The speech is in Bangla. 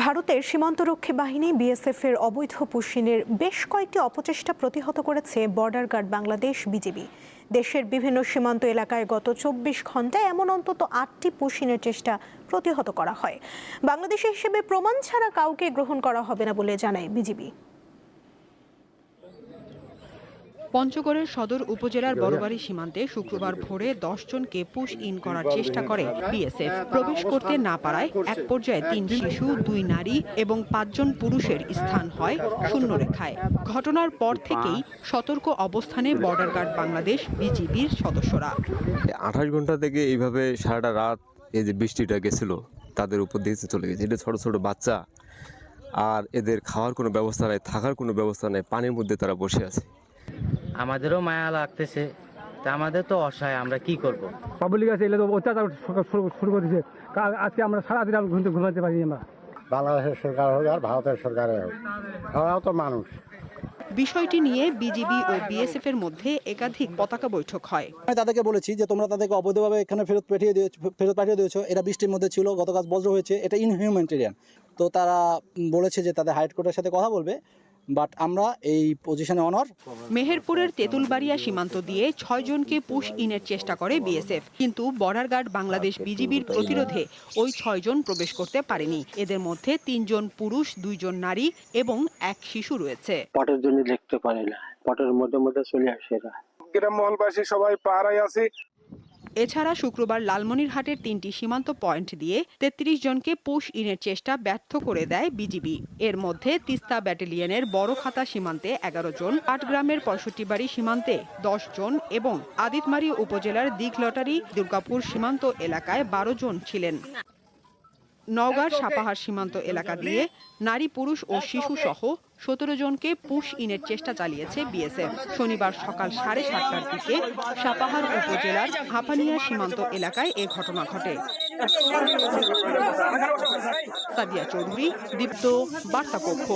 ভারতের সীমান্তরক্ষী বাহিনী বিএসএফ এর অবৈধ পুশিনের বেশ কয়েকটি অপচেষ্টা প্রতিহত করেছে বর্ডার গার্ড বাংলাদেশ বিজিবি। দেশের বিভিন্ন সীমান্ত এলাকায় গত ২৪ ঘন্টায় এমন অন্তত ৮টি পুশিনের চেষ্টা প্রতিহত করা হয়। বাংলাদেশি হিসেবে প্রমাণ ছাড়া কাউকে গ্রহণ করা হবে না বলে জানায় বিজিবি। পঞ্চগড়ের সদর উপজেলার বড়বাড়ি সীমান্তে শুক্রবার ভোরে ১০ জনকে পুশ ইন করার চেষ্টা করে বিএসএফ। প্রবেশ করতে না পারায় এক পর্যায়ে ৩ শিশু, ২ নারী এবং ৫ জন পুরুষের স্থান হয় শূন্যরেখায়। ঘটনার পর থেকেই সতর্ক অবস্থানে বর্ডার গার্ড বাংলাদেশ বিজিবির সদস্যরা। ২৮ ঘন্টা থেকে এইভাবে সারাটা রাত এই যে বৃষ্টিটা গেছিল তাদের উপর দিয়ে চলে গেছে। এটা ছোট ছোট বাচ্চা, আর এদের খাওয়ার কোনো ব্যবস্থা নাই, থাকার কোনো ব্যবস্থা নাই, পানির মধ্যে তারা বসে আছে। আমাদেরও মায়া লাগতেছে, তা আমাদের তো অসহায়, আমরা কি করব। পাবলিক আছে এলে তো অত্যাচার শুরু করে দিয়েছে। আজকে আমরা সারাদিন ঘুমাতে পারি না। বাংলাদেশের সরকার হোক আর ভারতের সরকারের হোক, তারাও তো মানুষ। বিষয়টি নিয়ে বিজিবি ও বিএসএফ এর মধ্যে একাধিক পতাকা বৈঠক হয়। আমি তাদেরকে বলেছি যে তোমরা তাদেরকে অবৈধভাবে এখানে ফেরত পাঠিয়ে দিয়েছো। এরা বৃষ্টির মধ্যে ছিল, গতকাল বজ্র হয়েছে, এটা ইনহিউম্যানিটেরিয়ান। তো তারা বলেছে যে তাদের হাইকোর্টের সাথে কথা বলবে, বাট আমরা এই পজিশনে অনর। মেহেরপুরের তেঁতুলবাড়িয়া সীমান্ত দিয়ে ৬ জনকে পুশ ইনের চেষ্টা করে বিএসএফ, কিন্তু বর্ডার গার্ড বাংলাদেশ বিজিবির প্রতিরোধে ওই ৬ জন প্রবেশ করতে পারেনি। এদের মধ্যে ৩ জন পুরুষ, ২ জন নারী এবং এক শিশু রয়েছে। পটের জন্য দেখতে পারে না, পটের মধ্যে মধ্যে চলে আসে এরা। গ্রাম মহলবাসী সবাই পাড়ায় আছে। এছাড়া শুক্রবার লালমনিরহাটের ৩টি সীমান্ত পয়েন্ট দিয়ে ৩৩ জনকে পুশ ইনের চেষ্টা ব্যর্থ করে দেয় বিজিবি। এর মধ্যে তিস্তা ব্যাটালিয়নের বড়খাতা সীমান্তে ১১ জন, পাটগ্রামের ৬৫ বাড়ি সীমান্তে ১০ জন এবং আদিতমারী উপজেলার দিঘলটারি দুর্গাপুর সীমান্ত এলাকায় ১২ জন ছিলেন। নওগাঁর সাপাহার সীমান্ত এলাকা দিয়ে নারী, পুরুষ ও শিশু সহ ১৭ জনকে পুশ ইনের চেষ্টা চালিয়েছে বিএসএফ। শনিবার সকাল ৭:৩০টার দিকে সাপাহার উপজেলার হাপানিয়া সীমান্ত এলাকায় এ ঘটনা ঘটে। সাদিয়া চৌধুরী, দীপ্ত, বার্তা কক্ষ।